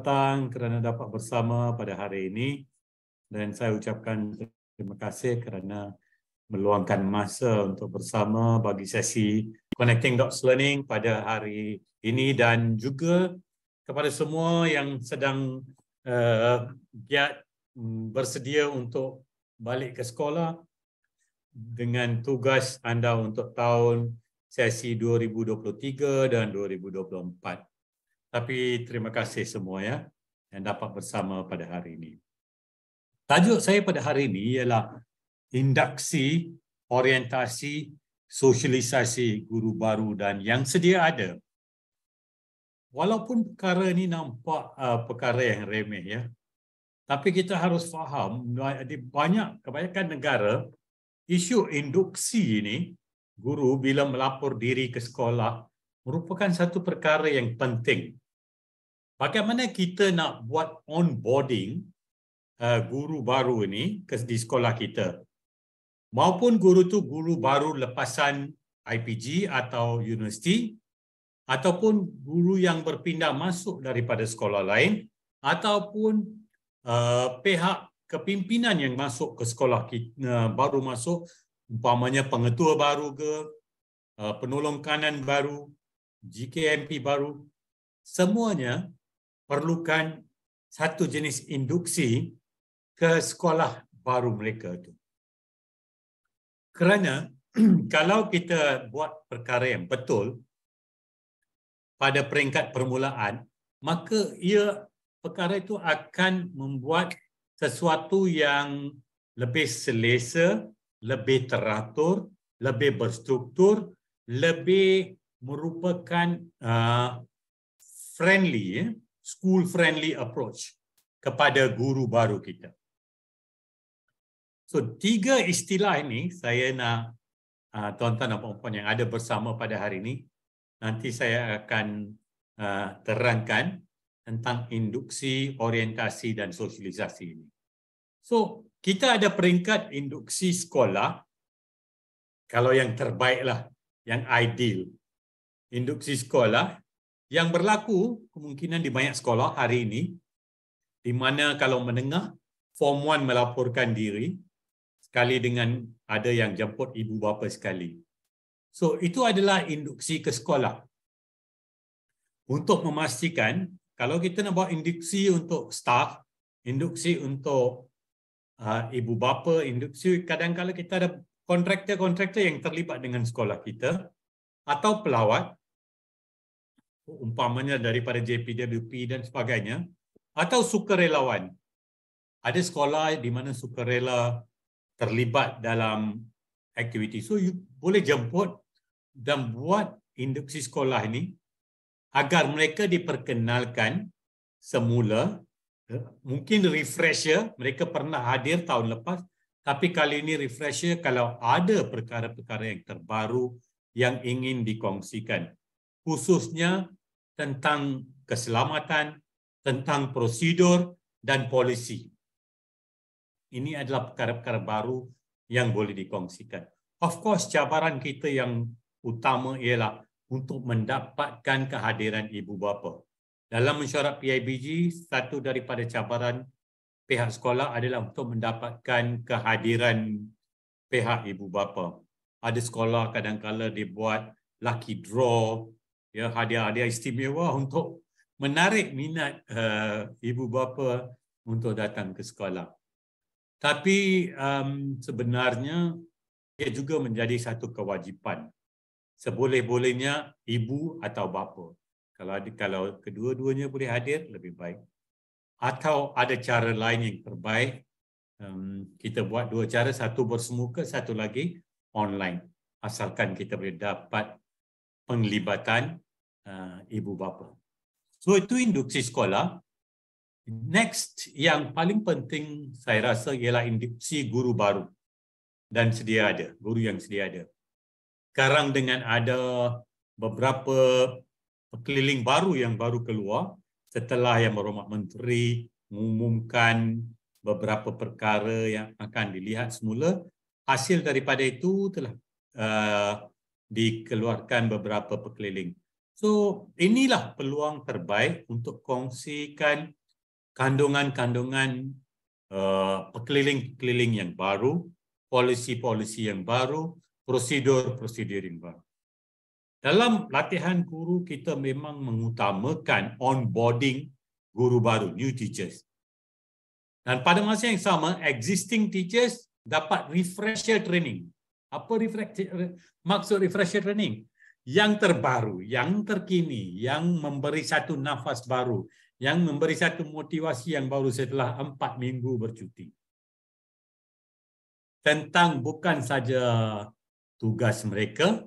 petang kerana dapat bersama pada hari ini dan saya ucapkan terima kasih kerana meluangkan masa untuk bersama bagi sesi Connecting Dots Learning pada hari ini dan juga kepada semua yang sedang giat bersedia untuk balik ke sekolah dengan tugas anda untuk tahun sesi 2023 dan 2024. Tapi terima kasih semua ya yang dapat bersama pada hari ini. Tajuk saya pada hari ini ialah induksi, orientasi, sosialisasi guru baru dan yang sedia ada. Walaupun perkara ini nampak perkara yang remeh ya, tapi kita harus faham di kebanyakan negara isu induksi ini guru bila melapor diri ke sekolah merupakan satu perkara yang penting. Bagaimana kita nak buat onboarding guru baru ini di sekolah kita? Maupun guru tu guru baru lepasan IPG atau universiti, ataupun guru yang berpindah masuk daripada sekolah lain, ataupun pihak kepimpinan yang masuk ke sekolah kita, baru masuk, umpamanya pengetua baru ke, penolong kanan baru, GKMP baru, semuanya perlukan satu jenis induksi ke sekolah baru mereka itu. Kerana kalau kita buat perkara yang betul pada peringkat permulaan, maka perkara itu akan membuat sesuatu yang lebih selesa, lebih teratur, lebih berstruktur, lebih merupakan friendly, school friendly approach kepada guru baru kita. So, 3 istilah ini saya nak tuan-tuan dan puan-puan yang ada bersama pada hari ini, nanti saya akan terangkan tentang induksi, orientasi dan sosialisasi ini. So, kita ada peringkat induksi sekolah, kalau yang terbaiklah, yang ideal. Induksi sekolah yang berlaku kemungkinan di banyak sekolah hari ini, di mana kalau menengah, Form 1 melaporkan diri, sekali dengan ada yang jemput ibu bapa sekali. So, itu adalah induksi ke sekolah. Untuk memastikan, kalau kita nak buat induksi untuk staff, induksi untuk ibu bapa, induksi kadang-kadang kita ada kontraktor-kontraktor yang terlibat dengan sekolah kita, atau pelawat, umpamanya daripada JPWP dan sebagainya, atau sukarelawan. Ada sekolah di mana sukarela terlibat dalam aktiviti. So, you boleh jemput dan buat induksi sekolah ini agar mereka diperkenalkan semula. Mungkin refresher, mereka pernah hadir tahun lepas, tapi kali ini refresher kalau ada perkara-perkara yang terbaru yang ingin dikongsikan. Khususnya tentang keselamatan, tentang prosedur dan polisi. Ini adalah perkara-perkara baru yang boleh dikongsikan. Of course, cabaran kita yang utama ialah untuk mendapatkan kehadiran ibu bapa. Dalam mesyuarat PIBG, satu daripada cabaran pihak sekolah adalah untuk mendapatkan kehadiran pihak ibu bapa. Ada sekolah kadang-kala dibuat lucky draw, ya, hadiah-hadiah istimewa untuk menarik minat ibu bapa untuk datang ke sekolah. Tapi sebenarnya ia juga menjadi satu kewajipan. Seboleh-bolehnya ibu atau bapa. Kalau kedua-duanya boleh hadir, lebih baik. Atau ada cara lain yang terbaik, kita buat 2 cara, satu bersemuka, satu lagi online. Asalkan kita boleh dapat penglibatan ibu bapa. So, itu induksi sekolah. Next, yang paling penting saya rasa ialah induksi guru baru dan sedia ada, guru yang sedia ada. Sekarang dengan ada beberapa keliling baru yang baru keluar setelah Yang Berhormat Menteri mengumumkan beberapa perkara yang akan dilihat semula, hasil daripada itu telah dikeluarkan beberapa perkeliling. So inilah peluang terbaik untuk kongsikan kandungan-kandungan pekeliling-pekeliling yang baru, polisi-polisi yang baru, prosedur-prosedur yang baru. Dalam latihan guru, kita memang mengutamakan onboarding guru baru, new teachers. Dan pada masa yang sama, existing teachers dapat refresher training. Apa maksud refresher training? Yang terbaru, yang terkini, yang memberi satu nafas baru, yang memberi satu motivasi yang baru setelah 4 minggu bercuti. Tentang bukan saja tugas mereka,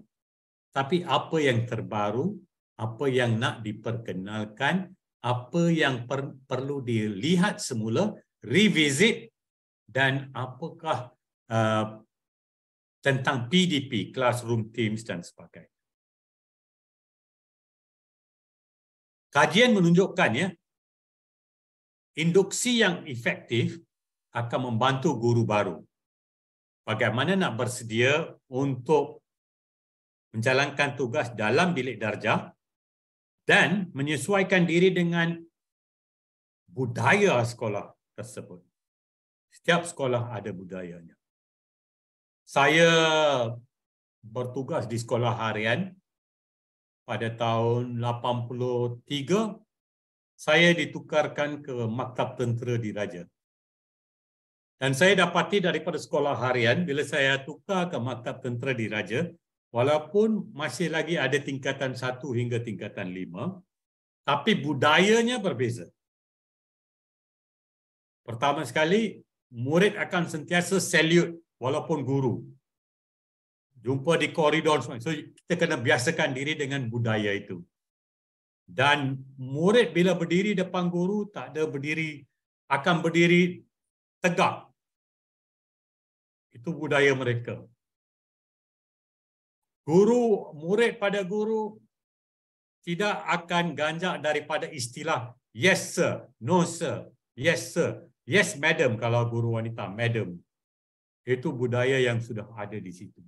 tapi apa yang terbaru, apa yang nak diperkenalkan, apa yang perlu dilihat semula, revisit, dan apakah tentang PDP, classroom teams dan sebagainya. Kajian menunjukkan ya, induksi yang efektif akan membantu guru baru. Bagaimana nak bersedia untuk menjalankan tugas dalam bilik darjah dan menyesuaikan diri dengan budaya sekolah tersebut. Setiap sekolah ada budayanya. Saya bertugas di sekolah harian pada tahun 83. Saya ditukarkan ke Maktab Tentera Diraja. Dan saya dapati daripada sekolah harian, bila saya tukar ke Maktab Tentera Diraja, walaupun masih lagi ada tingkatan 1 hingga tingkatan 5, tapi budayanya berbeza. Pertama sekali, murid akan sentiasa salute walaupun guru. Jumpa di koridor, so kita kena biasakan diri dengan budaya itu. Dan murid bila berdiri depan guru, tak ada berdiri, akan berdiri tegak. Itu budaya mereka. Guru, murid pada guru tidak akan ganjak daripada istilah yes sir, no sir, yes sir, yes madam kalau guru wanita, madam. Itu budaya yang sudah ada di situ.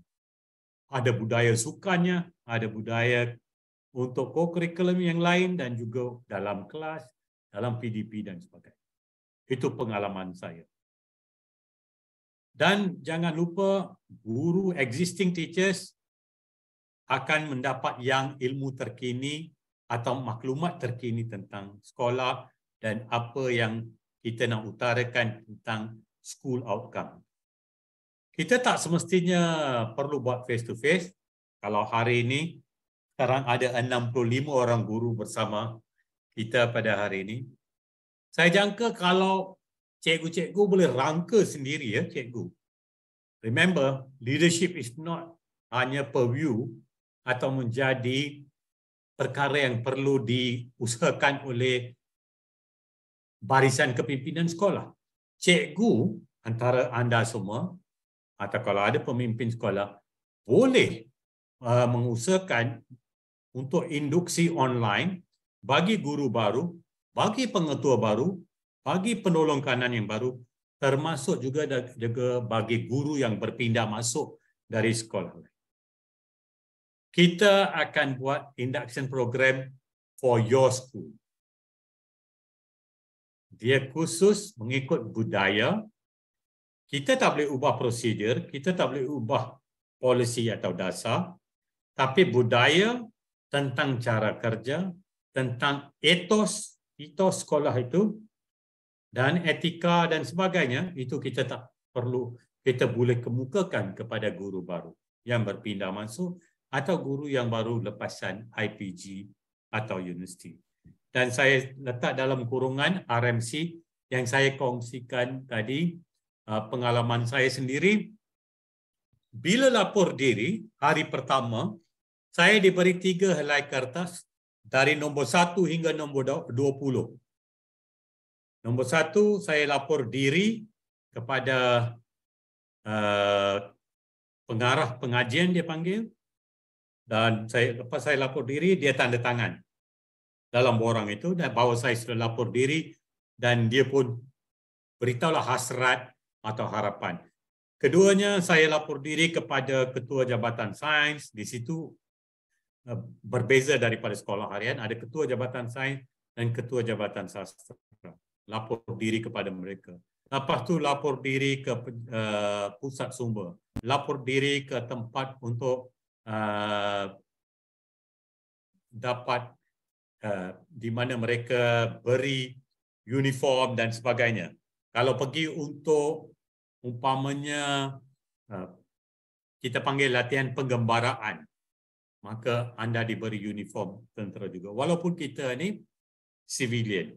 Ada budaya sukannya, ada budaya untuk co-curriculum yang lain dan juga dalam kelas, dalam PDP dan sebagainya. Itu pengalaman saya. Dan jangan lupa guru existing teachers akan mendapat yang ilmu terkini atau maklumat terkini tentang sekolah dan apa yang kita nak utarakan tentang school outcome. Kita tak semestinya perlu buat face to face. Kalau hari ini sekarang ada 65 orang guru bersama kita pada hari ini. Saya jangka kalau cikgu-cikgu boleh rangka sendiri ya cikgu. Remember, leadership is not hanya per view atau menjadi perkara yang perlu diusahakan oleh barisan kepimpinan sekolah. Cikgu antara anda semua atau kalau ada pemimpin sekolah boleh mengusahakan untuk induksi online bagi guru baru, bagi pengetua baru, bagi penolong kanan yang baru, termasuk juga bagi guru yang berpindah masuk dari sekolah. Kita akan buat induction program for your school. Dia khusus mengikut budaya. Kita tak boleh ubah prosedur, kita tak boleh ubah polisi atau dasar, tapi budaya tentang cara kerja, tentang etos sekolah itu, dan etika dan sebagainya, itu kita tak perlu, kita boleh kemukakan kepada guru baru yang berpindah masuk atau guru yang baru lepasan IPG atau universiti. Dan saya letak dalam kurungan RMC yang saya kongsikan tadi, pengalaman saya sendiri. Bila lapor diri, hari pertama, saya diberi 3 helai kertas dari nombor 1 hingga nombor 20. Nombor 1, saya lapor diri kepada pengarah pengajian dia panggil. Dan lepas saya lapor diri, dia tanda tangan dalam borang itu dan bahawa saya sudah lapor diri dan dia pun beritahulah hasrat atau harapan. Keduanya, saya lapor diri kepada Ketua Jabatan Sains. Di situ berbeza daripada sekolah harian. Ada ketua jabatan sains dan ketua jabatan sastra. Lapor diri kepada mereka. Lepas tu lapor diri ke pusat sumber. Lapor diri ke tempat untuk dapat di mana mereka beri uniform dan sebagainya. Kalau pergi untuk umpamanya kita panggil latihan penggembaraan, maka anda diberi uniform tentera juga. Walaupun kita ni civilian.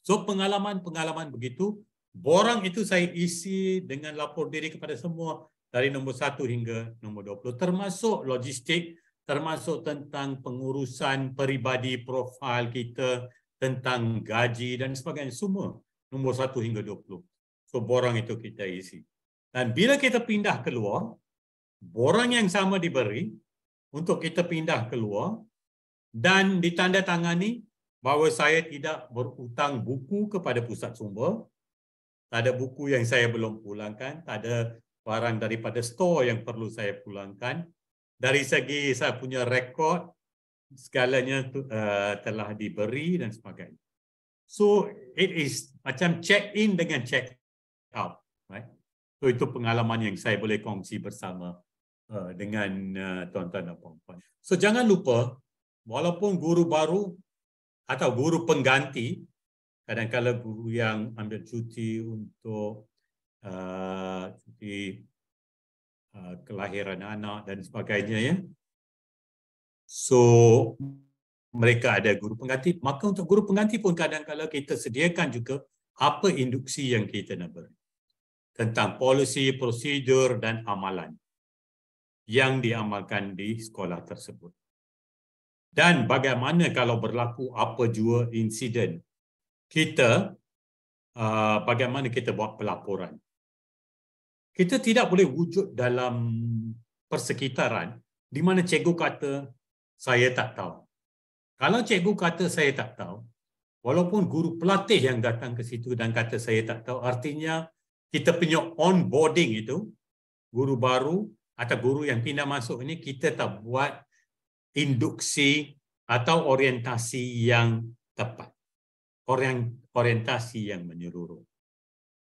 So pengalaman-pengalaman begitu, borang itu saya isi dengan lapor diri kepada semua dari nombor 1 hingga nombor 20. Termasuk logistik, termasuk tentang pengurusan peribadi profil kita, tentang gaji dan sebagainya. Semua nombor 1 hingga 20. So borang itu kita isi. Dan bila kita pindah keluar, borang yang sama diberi untuk kita pindah keluar dan ditandatangani bahawa saya tidak berhutang buku kepada pusat sumber. Tak ada buku yang saya belum pulangkan, tak ada barang daripada store yang perlu saya pulangkan. Dari segi saya punya rekod, segalanya telah diberi dan sebagainya. So it is macam check in dengan check out, right? So itu pengalaman yang saya boleh kongsi bersama dengan tuan-tuan dan puan-puan. So jangan lupa, walaupun guru baru atau guru pengganti, kadang-kadang guru yang ambil cuti untuk cuti kelahiran anak dan sebagainya, ya. So mereka ada guru pengganti, maka untuk guru pengganti pun kadang-kadang kita sediakan juga apa induksi yang kita nak beri tentang polisi, prosedur dan amalan yang diamalkan di sekolah tersebut. Dan bagaimana kalau berlaku apa jua insiden, kita bagaimana kita buat pelaporan. Kita tidak boleh wujud dalam persekitaran di mana cikgu kata saya tak tahu. Kalau cikgu kata saya tak tahu, walaupun guru pelatih yang datang ke situ dan kata saya tak tahu, artinya kita punya onboarding itu, guru baru atau guru yang pindah masuk ini, kita tak buat induksi atau orientasi yang tepat. Orientasi yang menyeluruh.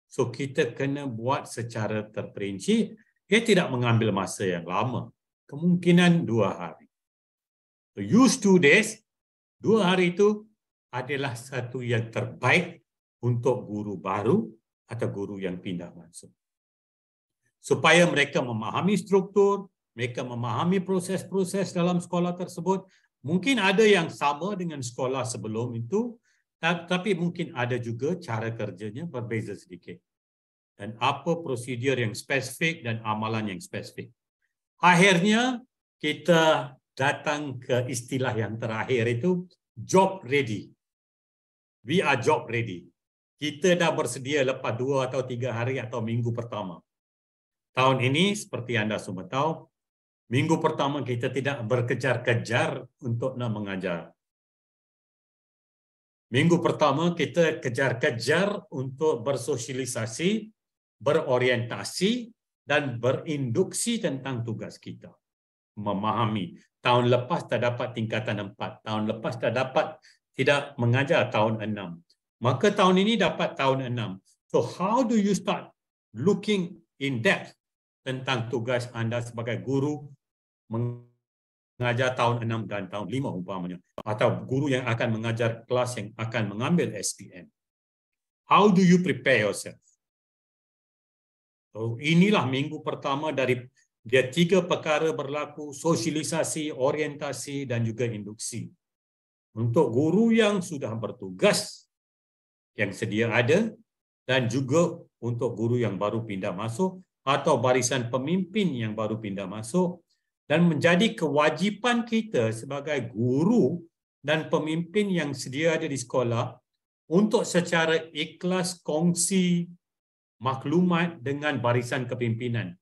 So kita kena buat secara terperinci. Ia tidak mengambil masa yang lama. Kemungkinan 2 hari. So, use 2 days. 2 hari itu adalah satu yang terbaik untuk guru baru atau guru yang pindah masuk. Supaya mereka memahami struktur, mereka memahami proses-proses dalam sekolah tersebut. Mungkin ada yang sama dengan sekolah sebelum itu, tapi mungkin ada juga cara kerjanya berbeza sedikit. Dan apa prosedur yang spesifik dan amalan yang spesifik. Akhirnya, kita datang ke istilah yang terakhir itu, job ready. We are job ready. Kita dah bersedia lepas 2 atau 3 hari atau minggu pertama. Tahun ini, seperti anda semua tahu, minggu pertama kita tidak berkejar-kejar untuk nak mengajar. Minggu pertama kita kejar-kejar untuk bersosialisasi, berorientasi dan berinduksi tentang tugas kita. Memahami. Tahun lepas tak dapat tingkatan 4. Tahun lepas tak dapat tidak mengajar tahun 6. Maka tahun ini dapat tahun 6. So how do you start looking in depth tentang tugas anda sebagai guru mengajar tahun 6 dan tahun 5 umpamanya, atau guru yang akan mengajar kelas yang akan mengambil SPM. How do you prepare yourself? So, inilah minggu pertama dari dia 3 perkara berlaku: sosialisasi, orientasi dan juga induksi. Untuk guru yang sudah bertugas, yang sedia ada, dan juga untuk guru yang baru pindah masuk atau barisan pemimpin yang baru pindah masuk, dan menjadi kewajipan kita sebagai guru dan pemimpin yang sedia ada di sekolah untuk secara ikhlas kongsi maklumat dengan barisan kepimpinan.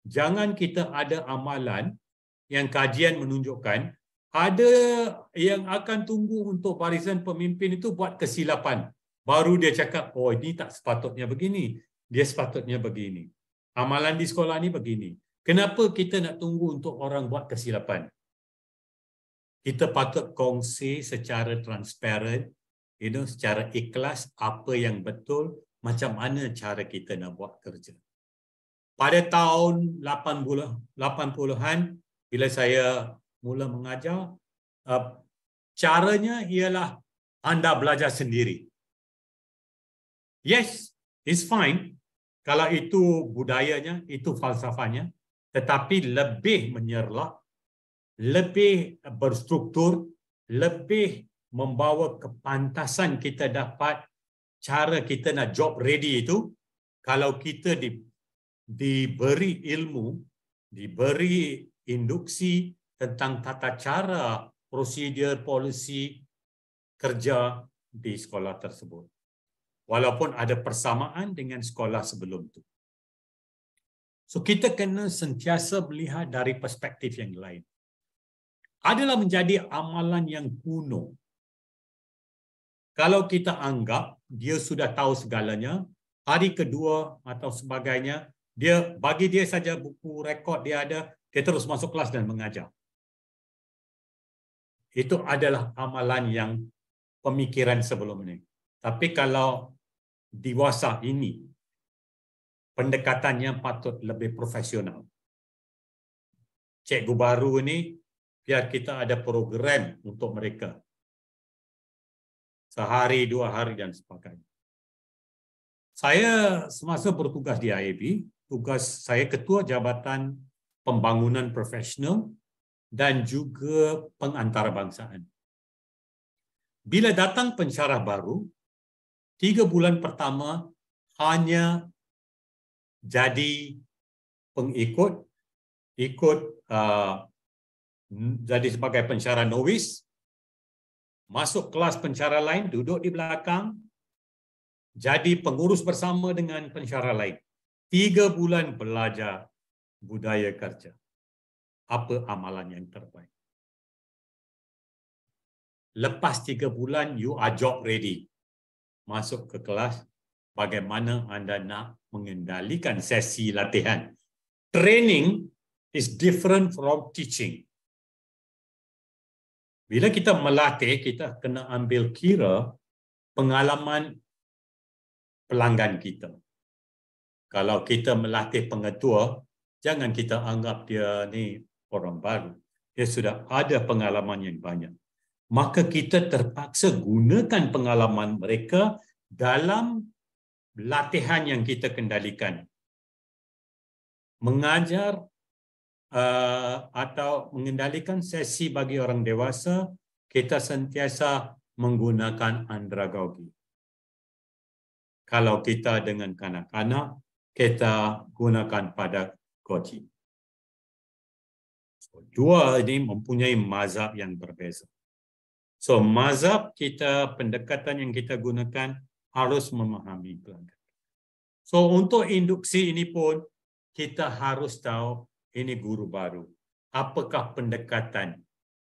Jangan kita ada amalan yang kajian menunjukkan ada yang akan tunggu untuk barisan pemimpin itu buat kesilapan. Baru dia cakap, oh ini tak sepatutnya begini, dia sepatutnya begini. Amalan di sekolah ni begini. Kenapa kita nak tunggu untuk orang buat kesilapan? kita patut kongsi secara transparent, secara ikhlas apa yang betul, macam mana cara kita nak buat kerja. Pada tahun 80-an, bila saya mula mengajar, caranya ialah anda belajar sendiri. Yes, it's fine. Kalau itu budayanya, itu falsafahnya, tetapi lebih menyerlah, lebih berstruktur, lebih membawa kepantasan kita dapat cara kita nak job ready itu, kalau kita diberi ilmu, diberi induksi tentang tata cara, prosedur, polisi kerja di sekolah tersebut. Walaupun ada persamaan dengan sekolah sebelum itu. So kita kena sentiasa melihat dari perspektif yang lain. Adalah menjadi amalan yang kuno. Kalau kita anggap dia sudah tahu segalanya, hari kedua atau sebagainya, bagi dia saja buku rekod dia ada, dia terus masuk kelas dan mengajar. Itu adalah amalan yang pemikiran sebelum ini. Tapi kalau dewasa ini, pendekatannya patut lebih profesional. Cikgu baru ini, biar kita ada program untuk mereka. Sehari, 2 hari dan sebagainya. Saya semasa bertugas di IAB, tugas saya Ketua Jabatan Pembangunan Profesional dan juga pengantarbangsaan. Bila datang pensyarah baru, 3 bulan pertama hanya jadi pengikut, jadi sebagai pensyarah novice, masuk kelas pensyarah lain, duduk di belakang, jadi pengurus bersama dengan pensyarah lain. 3 bulan belajar budaya kerja. Apa amalan yang terbaik? Lepas 3 bulan, you are job ready. Masuk ke kelas, bagaimana anda nak mengendalikan sesi latihan. Training is different from teaching. Bila kita melatih, kita kena ambil kira pengalaman pelanggan kita. Kalau kita melatih pengetua, jangan kita anggap dia ni orang baru. Dia sudah ada pengalaman yang banyak. Maka kita terpaksa gunakan pengalaman mereka dalam latihan yang kita kendalikan. Mengajar atau mengendalikan sesi bagi orang dewasa, kita sentiasa menggunakan andragogi. Kalau kita dengan kanak-kanak, kita gunakan pedagogi. So, dua ini mempunyai mazhab yang berbeza. So, mazhab kita, pendekatan yang kita gunakan harus memahami pelanggan. So, untuk induksi ini pun, kita harus tahu ini guru baru. Apakah pendekatan?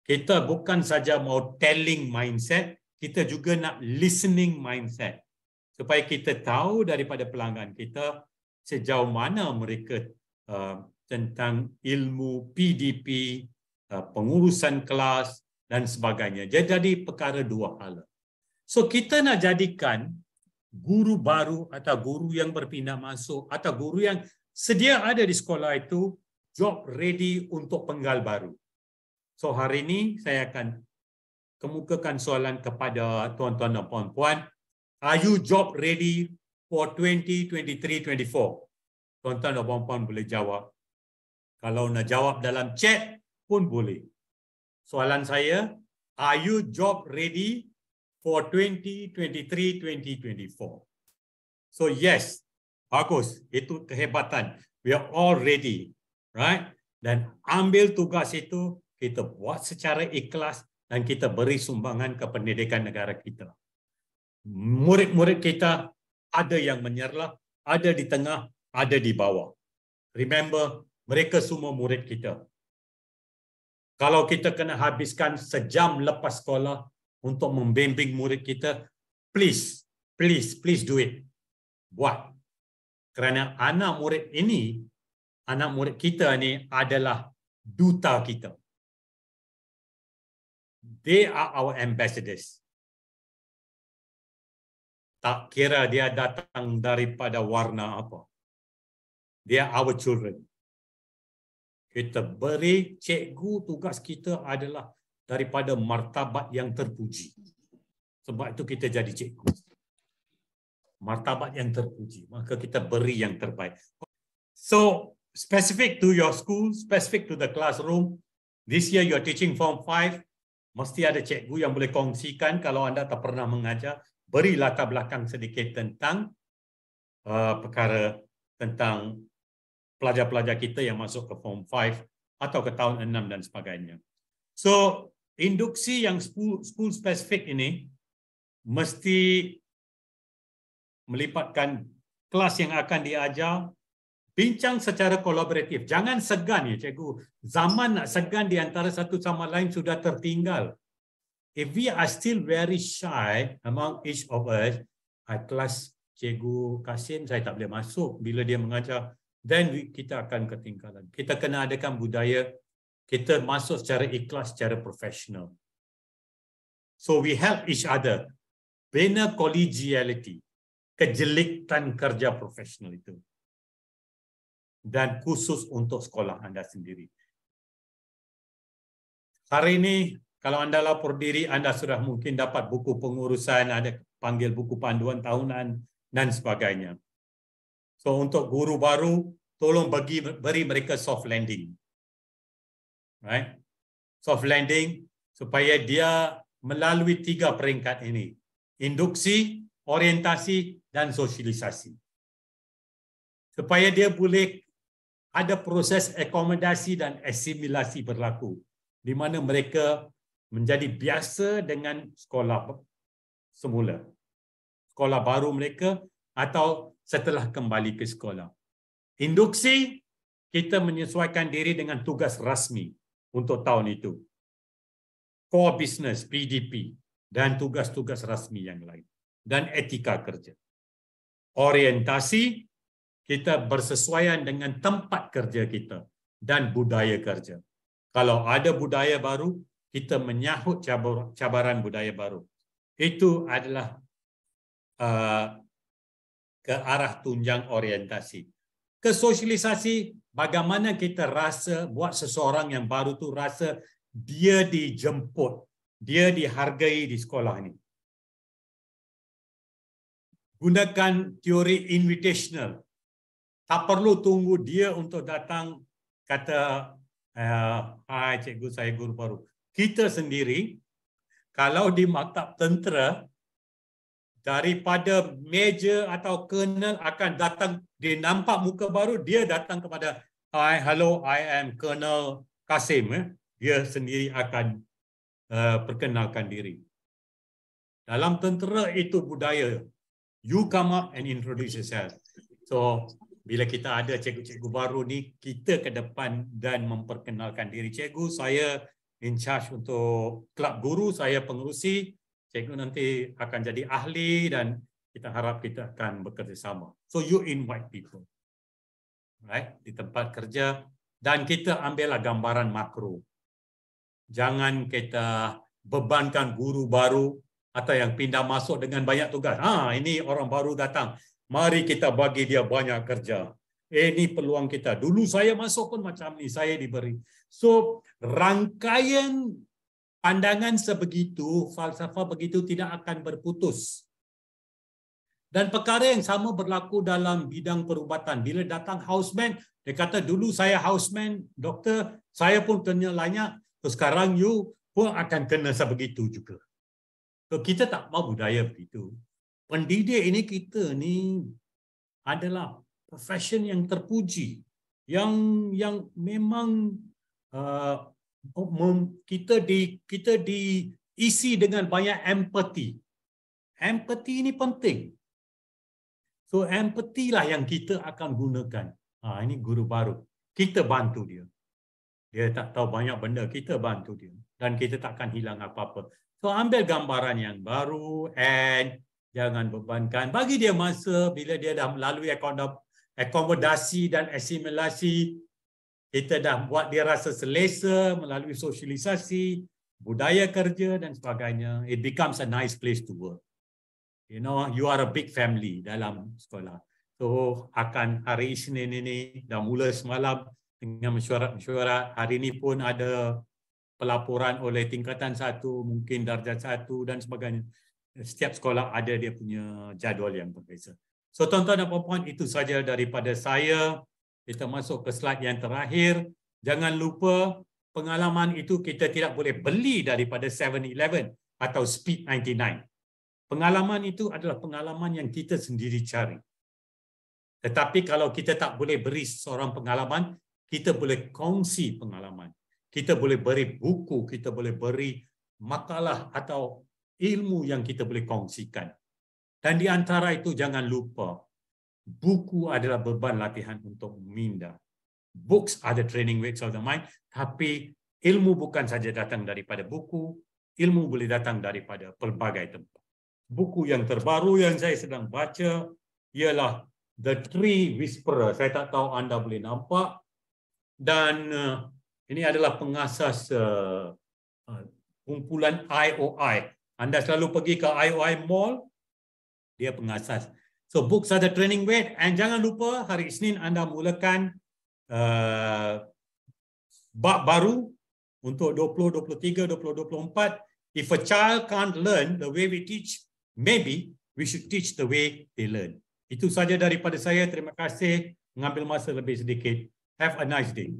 Kita bukan saja mau telling mindset, kita juga nak listening mindset. Supaya kita tahu daripada pelanggan kita sejauh mana mereka tentang ilmu PDP, pengurusan kelas dan sebagainya. Jadi perkara dua hal. So kita nak jadikan guru baru atau guru yang berpindah masuk atau guru yang sedia ada di sekolah itu job ready untuk penggal baru. So hari ini saya akan kemukakan soalan kepada tuan-tuan dan puan-puan. Are you job ready for 2023-24? Tuan-tuan dan puan-puan boleh jawab. Kalau nak jawab dalam chat pun boleh. Soalan saya, are you job ready for 2023-2024? So yes, bagus. Itu kehebatan. We are all ready. Right? Dan ambil tugas itu, kita buat secara ikhlas dan kita beri sumbangan ke pendidikan negara kita. Murid-murid kita ada yang menyerlah, ada di tengah, ada di bawah. Remember, mereka semua murid kita. Kalau kita kena habiskan sejam lepas sekolah untuk membimbing murid kita, please do it. Buat. Kerana anak murid ini, anak murid kita ni adalah duta kita. They are our ambassadors. Tak kira dia datang daripada warna apa. They are our children. Kita beri cikgu, tugas kita adalah daripada martabat yang terpuji. Sebab itu kita jadi cikgu. Martabat yang terpuji. Maka kita beri yang terbaik. So, specific to your school, specific to the classroom, this year you are teaching Form 5, mesti ada cikgu yang boleh kongsikan kalau anda tak pernah mengajar, beri latar belakang sedikit tentang perkara tentang pelajar-pelajar kita yang masuk ke Form 5 atau ke tahun 6 dan sebagainya. So, induksi yang school spesifik ini mesti melibatkan kelas yang akan diajar, bincang secara kolaboratif. Jangan segan ya cikgu. Zaman nak segan di antara satu sama lain sudah tertinggal. If we are still very shy among each of us, kelas Cikgu Kasim saya tak boleh masuk bila dia mengajar, then kita akan ketinggalan. Kita kena adakan budaya kita masuk secara ikhlas, secara profesional. So we help each other. Bina collegiality, kejelikan kerja profesional itu. Dan khusus untuk sekolah anda sendiri. Hari ini kalau anda lapor diri, anda sudah mungkin dapat buku pengurusan, ada panggil buku panduan tahunan dan sebagainya. So untuk guru baru, tolong beri mereka soft landing. Right? Soft landing supaya dia melalui 3 peringkat ini. Induksi, orientasi dan sosialisasi. Supaya dia boleh ada proses akomodasi dan asimilasi berlaku di mana mereka menjadi biasa dengan sekolah semula. Sekolah baru mereka atau setelah kembali ke sekolah. Induksi, kita menyesuaikan diri dengan tugas rasmi untuk tahun itu. Core business, PDP, dan tugas-tugas rasmi yang lain. Dan etika kerja. Orientasi, kita bersesuaian dengan tempat kerja kita dan budaya kerja. Kalau ada budaya baru, kita menyahut cabaran budaya baru. Itu adalah ke arah tunjang orientasi. Kesosialisasi, bagaimana kita rasa buat seseorang yang baru tu rasa dia dijemput, dia dihargai di sekolah ini. Gunakan teori invitational. Tak perlu tunggu dia untuk datang kata, hai cikgu, saya guru baru. Kita sendiri, kalau di maktab tentera, daripada meja atau colonel akan datang, dia nampak muka baru, dia datang kepada, hi, hello, I am Colonel Kasim. Dia sendiri akan perkenalkan diri. Dalam tentera itu budaya. You come up and introduce yourself. So, bila kita ada cikgu-cikgu baru ni, kita ke depan dan memperkenalkan diri. Cikgu, saya in charge untuk kelab guru, saya pengerusi. Cikgu nanti akan jadi ahli dan kita harap kita akan bekerjasama. So you invite people, right, di tempat kerja dan kita ambillah gambaran makro. Jangan kita bebankan guru baru atau yang pindah masuk dengan banyak tugas. Ini orang baru datang. Mari kita bagi dia banyak kerja. Ini peluang kita. Dulu saya masuk pun macam ni, saya diberi. So, rangkaian pandangan sebegitu, falsafah begitu tidak akan berputus. Dan perkara yang sama berlaku dalam bidang perubatan. Bila datang houseman, dia kata dulu saya houseman, doktor, saya pun kena layak, sekarang you pun akan kena sebegitu juga. So, kita tak mahu budaya begitu. Pendidik ini kita ni adalah profession yang terpuji, yang memang kita diisi dengan banyak empathy. Empathy ini penting. So empathy lah yang kita akan gunakan. Ini guru baru. Kita bantu dia. Dia tak tahu banyak benda, kita bantu dia. Dan kita takkan hilang apa-apa. So ambil gambaran yang baru and jangan bebankan. Bagi dia masa bila dia dah melalui akomodasi dan asimilasi, kita dah buat dia rasa selesa melalui sosialisasi, budaya kerja dan sebagainya. It becomes a nice place to work. You know, you are a big family dalam sekolah. So akan hari Isnin ini dah mula semalam dengan mesyuarat. Hari ini pun ada pelaporan oleh tingkatan 1, mungkin darjat 1 dan sebagainya. Setiap sekolah ada dia punya jadual yang berbeza. So tuan-tuan dan puan-puan, itu saja daripada saya. Kita masuk ke slide yang terakhir. Jangan lupa pengalaman itu kita tidak boleh beli daripada 7-Eleven atau Speed 99. Pengalaman itu adalah pengalaman yang kita sendiri cari. Tetapi kalau kita tak boleh beri seorang pengalaman, kita boleh kongsi pengalaman. Kita boleh beri buku, kita boleh beri makalah atau ilmu yang kita boleh kongsikan. Dan di antara itu jangan lupa, buku adalah beban latihan untuk minda. Books are the training weights of the mind. Tapi ilmu bukan saja datang daripada buku, ilmu boleh datang daripada pelbagai tempat. Buku yang terbaru yang saya sedang baca ialah The Tree Whisperer. Saya tak tahu anda boleh nampak. Dan ini adalah pengasas kumpulan IOI. Anda selalu pergi ke IOI Mall, dia pengasas. So books are the training weight. And jangan lupa hari Isnin anda mulakan bab baru untuk 2023, 2024. If a child can't learn the way we teach, maybe we should teach the way they learn. Itu saja daripada saya. Terima kasih mengambil masa lebih sedikit. Have a nice day.